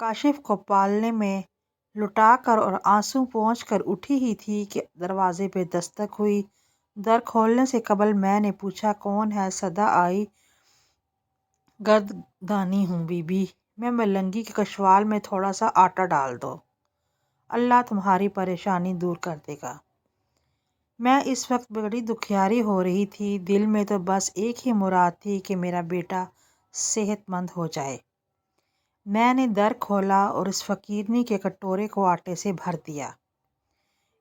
کاشف کو پالنے میں لٹا کر اور آنسو پوچھ کر اٹھی ہی تھی کہ دروازے پہ دستک ہوئی۔ در کھولنے سے قبل میں نے پوچھا، کون ہے؟ صدا آئی، گردانی ہوں بی بی، میں ملنگی کے کشوال میں تھوڑا سا آٹا ڈال دو، اللہ تمہاری پریشانی دور کر دے گا۔ میں اس وقت بڑی دکھیاری ہو رہی تھی، دل میں تو بس ایک ہی مراد تھی کہ میرا بیٹا صحت مند ہو جائے۔ میں نے در کھولا اور اس فقیرنی کے کٹورے کو آٹے سے بھر دیا۔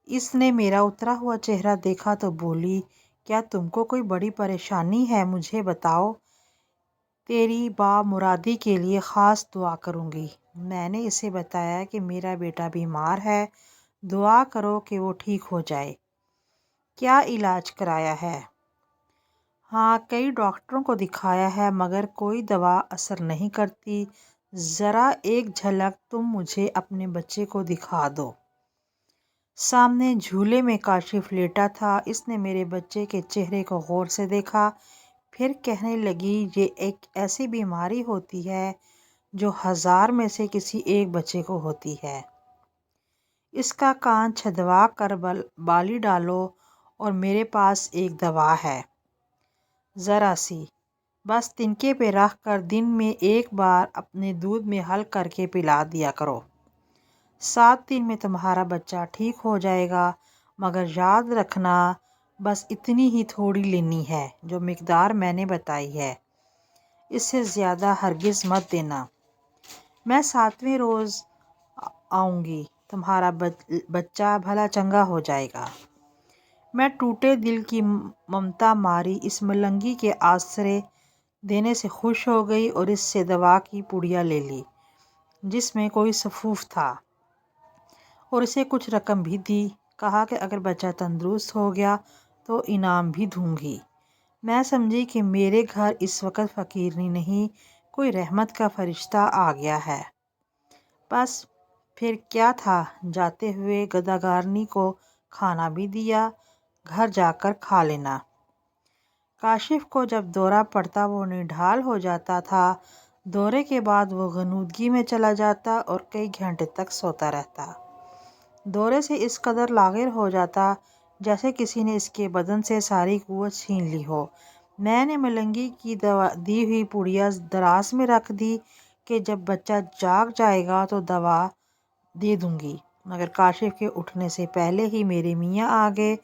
اس نے میرا اترا ہوا چہرہ دیکھا تو بولی، کیا تم کو کوئی بڑی پریشانی ہے؟ مجھے بتاؤ، تیری بامرادی کے لیے خاص دعا کروں گی۔ میں نے اسے بتایا کہ میرا بیٹا بیمار ہے، دعا کرو کہ وہ ٹھیک ہو جائے۔ کیا علاج کرایا ہے؟ ہاں، کئی ڈاکٹروں کو دکھایا ہے مگر کوئی دوا اثر نہیں کرتی۔ ذرا ایک جھلک تم مجھے اپنے بچے کو دکھا دو۔ سامنے جھولے میں کاشف لیٹا تھا۔ اس نے میرے بچے کے چہرے کو غور سے دیکھا، پھر کہنے لگی، یہ ایک ایسی بیماری ہوتی ہے جو 1000 میں سے کسی ایک بچے کو ہوتی ہے۔ اس کا کان چھدوا کر بالی ڈالو اور میرے پاس ایک دوا ہے، ذرا سی، بس تنکے پہ رکھ کر دن میں ایک بار اپنے دودھ میں حل کر کے پلا دیا کرو۔ 7 دن میں تمہارا بچہ ٹھیک ہو جائے گا، مگر یاد رکھنا بس اتنی ہی تھوڑی لینی ہے جو مقدار میں نے بتائی ہے، اس سے زیادہ ہرگز مت دینا۔ میں 7ویں روز آؤں گی، تمہارا بچہ بھلا چنگا ہو جائے گا۔ میں ٹوٹے دل کی ممتا ماری اس ملنگی کے آسرے دینے سے خوش ہو گئی اور اس سے دوا کی پڑیا لے لی جس میں کوئی سفوف تھا اور اسے کچھ رقم بھی دی۔ کہا کہ اگر بچہ تندرست ہو گیا تو انعام بھی دوں گی۔ میں سمجھی کہ میرے گھر اس وقت فقیرنی نہیں، کوئی رحمت کا فرشتہ آ گیا ہے۔ بس پھر کیا تھا، جاتے ہوئے گداگارنی کو کھانا بھی دیا، گھر جا کر کھا لینا۔ کاشف کو جب دورہ پڑتا وہ نڈھال ہو جاتا تھا، دورے کے بعد وہ غنودگی میں چلا جاتا اور کئی گھنٹے تک سوتا رہتا۔ دورے سے اس قدر لاغر ہو جاتا جیسے کسی نے اس کے بدن سے ساری قوت چھین لی ہو۔ میں نے ملنگی کی دی ہوئی پڑیا دراز میں رکھ دی کہ جب بچہ جاگ جائے گا تو دوا دے دوں گی، مگر کاشف کے اٹھنے سے پہلے ہی میرے میاں آ گئے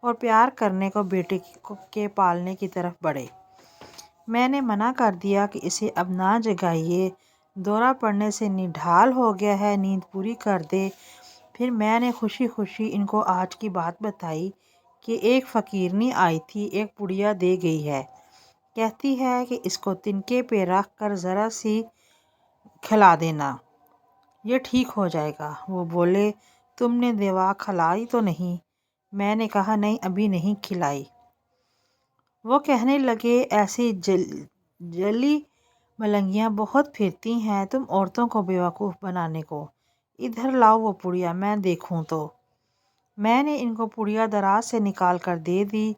اور پیار کرنے کو بیٹے کے پالنے کی طرف بڑھے۔ میں نے منع کر دیا کہ اسے اب نہ جگائیے، دورہ پڑنے سے نڈھال ہو گیا ہے، نیند پوری کر دے۔ پھر میں نے خوشی خوشی ان کو آج کی بات بتائی کہ ایک فقیرنی آئی تھی، ایک پڑیا دے گئی ہے، کہتی ہے کہ اس کو تنکے پہ رکھ کر ذرا سی کھلا دینا، یہ ٹھیک ہو جائے گا۔ وہ بولے، تم نے دوا کھلائی تو نہیں؟ میں نے کہا، نہیں، ابھی نہیں کھلائی۔ وہ کہنے لگے، ایسی جلی ملنگیاں بہت پھرتی ہیں تم عورتوں کو بیوقوف بنانے کو، ادھر لاؤ وہ پڑیا میں دیکھوں تو۔ میں نے ان کو پڑیا دراز سے نکال کر دے دی۔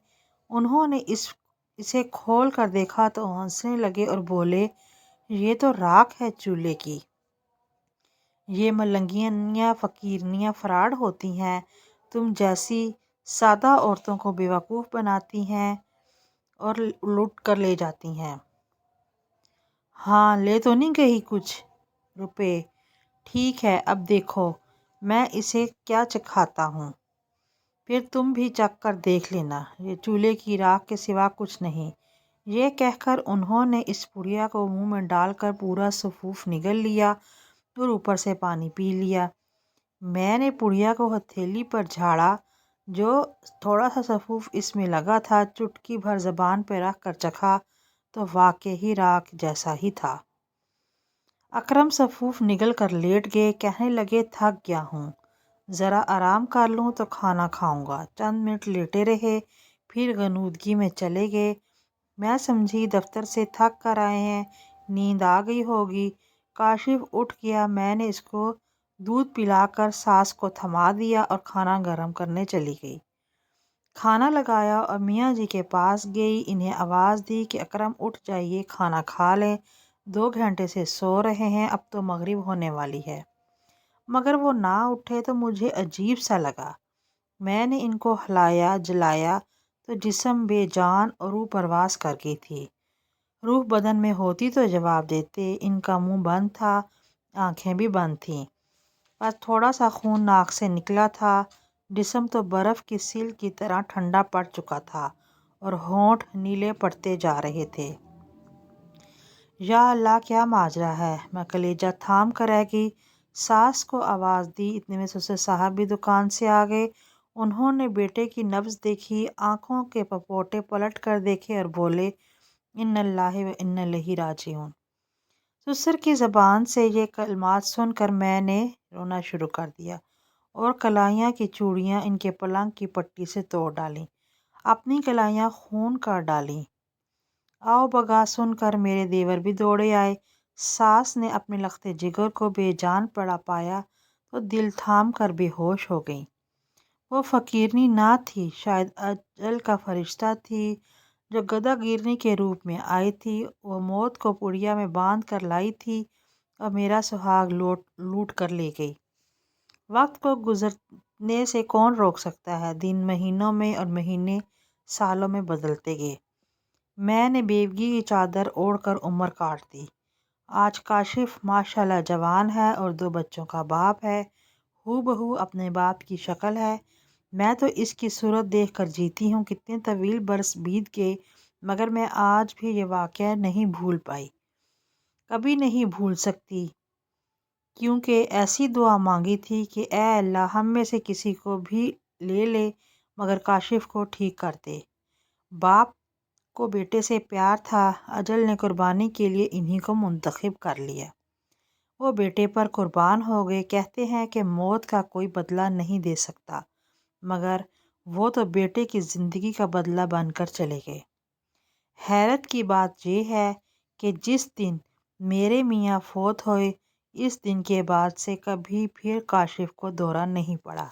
انہوں نے اسے کھول کر دیکھا تو ہنسنے لگے اور بولے، یہ تو راکھ ہے چولہے کی۔ یہ ملنگیاں فقیرنیاں فراڈ ہوتی ہیں، تم جیسی سادہ عورتوں کو بیوقوف بناتی ہیں اور لوٹ کر لے جاتی ہیں۔ ہاں، لے تو نہیں گئی کچھ روپے؟ ٹھیک ہے، اب دیکھو میں اسے کیا چکھاتا ہوں، پھر تم بھی چکھ کر دیکھ لینا، یہ چولہے کی راکھ کے سوا کچھ نہیں۔ یہ کہہ کر انہوں نے اس پڑیا کو منہ میں ڈال کر پورا سفوف نگل لیا اور اوپر سے پانی پی لیا۔ میں نے پڑیا کو ہتھیلی پر جھاڑا، جو تھوڑا سا سفوف اس میں لگا تھا، چٹکی بھر زبان پہ رکھ کر چکھا تو واقعی راکھ جیسا ہی تھا۔ اکرم سفوف نگل کر لیٹ گئے، کہنے لگے، تھک گیا ہوں، ذرا آرام کر لوں تو کھانا کھاؤں گا۔ چند منٹ لیٹے رہے، پھر غنودگی میں چلے گئے۔ میں سمجھی دفتر سے تھک کر آئے ہیں، نیند آ گئی ہوگی۔ کاشف اٹھ گیا، میں نے اس کو دودھ پلا کر ساس کو تھما دیا اور کھانا گرم کرنے چلی گئی۔ کھانا لگایا اور میاں جی کے پاس گئی، انہیں آواز دی کہ اکرم اٹھ جائیے، کھانا کھا لیں۔ 2 گھنٹے سے سو رہے ہیں، اب تو مغرب ہونے والی ہے، مگر وہ نہ اٹھے تو مجھے عجیب سا لگا۔ میں نے ان کو ہلایا جلایا تو جسم بے جان اور روح پرواز کر گئی تھی۔ روح بدن میں ہوتی تو جواب دیتے، ان کا منہ بند تھا، آنکھیں بھی بند تھیں، بس تھوڑا سا خون ناک سے نکلا تھا۔ جسم تو برف کی سیل کی طرح ٹھنڈا پڑ چکا تھا اور ہونٹ نیلے پڑتے جا رہے تھے۔ یا اللہ، کیا ماجرا ہے! میں کلیجہ تھام کر رہ گئی۔ ساس کو آواز دی، اتنے میں سسر صاحب بھی دکان سے آ گئے۔ انہوں نے بیٹے کی نبض دیکھی، آنکھوں کے پپوٹے پلٹ کر دیکھے اور بولے، اِنَّ اللہِ وَإِنَّا إِلَيْهِ راجعون۔ سسر کی زبان سے یہ کلمات سن کر میں نے رونا شروع کر دیا اور کلائیاں کی چوڑیاں ان کے پلنگ کی پٹی سے توڑ ڈالیں، اپنی کلائیاں خون کر ڈالیں۔ آؤ بگا سن کر میرے دیور بھی دوڑے آئے۔ ساس نے اپنے لخت جگر کو بے جان پڑا پایا تو دل تھام کر بے ہوش ہو گئیں۔ وہ فقیرنی نہ تھی، شاید اجل کا فرشتہ تھی جو گدھا گیرنی کے روپ میں آئی تھی۔ وہ موت کو پڑیا میں باندھ کر لائی تھی اور میرا سہاگ لوٹ کر لے گئی۔ وقت کو گزرنے سے کون روک سکتا ہے؟ دن مہینوں میں اور مہینے سالوں میں بدلتے گئے۔ میں نے بیوگی کی چادر اوڑھ کر عمر کاٹ دی۔ آج کاشف ماشاءاللہ جوان ہے اور 2 بچوں کا باپ ہے، ہو بہو اپنے باپ کی شکل ہے۔ میں تو اس کی صورت دیکھ کر جیتی ہوں۔ کتنے طویل برس بیت گئے مگر میں آج بھی یہ واقعہ نہیں بھول پائی، کبھی نہیں بھول سکتی، کیونکہ ایسی دعا مانگی تھی کہ اے اللہ، ہم میں سے کسی کو بھی لے لے مگر کاشف کو ٹھیک کر دے۔ باپ کو بیٹے سے پیار تھا، اجل نے قربانی کے لیے انہی کو منتخب کر لیا۔ وہ بیٹے پر قربان ہو گئے۔ کہتے ہیں کہ موت کا کوئی بدلہ نہیں دے سکتا، مگر وہ تو بیٹے کی زندگی کا بدلہ بن کر چلے گئے۔ حیرت کی بات یہ ہے کہ جس دن میرے میاں فوت ہوئے، اس دن کے بعد سے کبھی پھر کاشف کو دورہ نہیں پڑا۔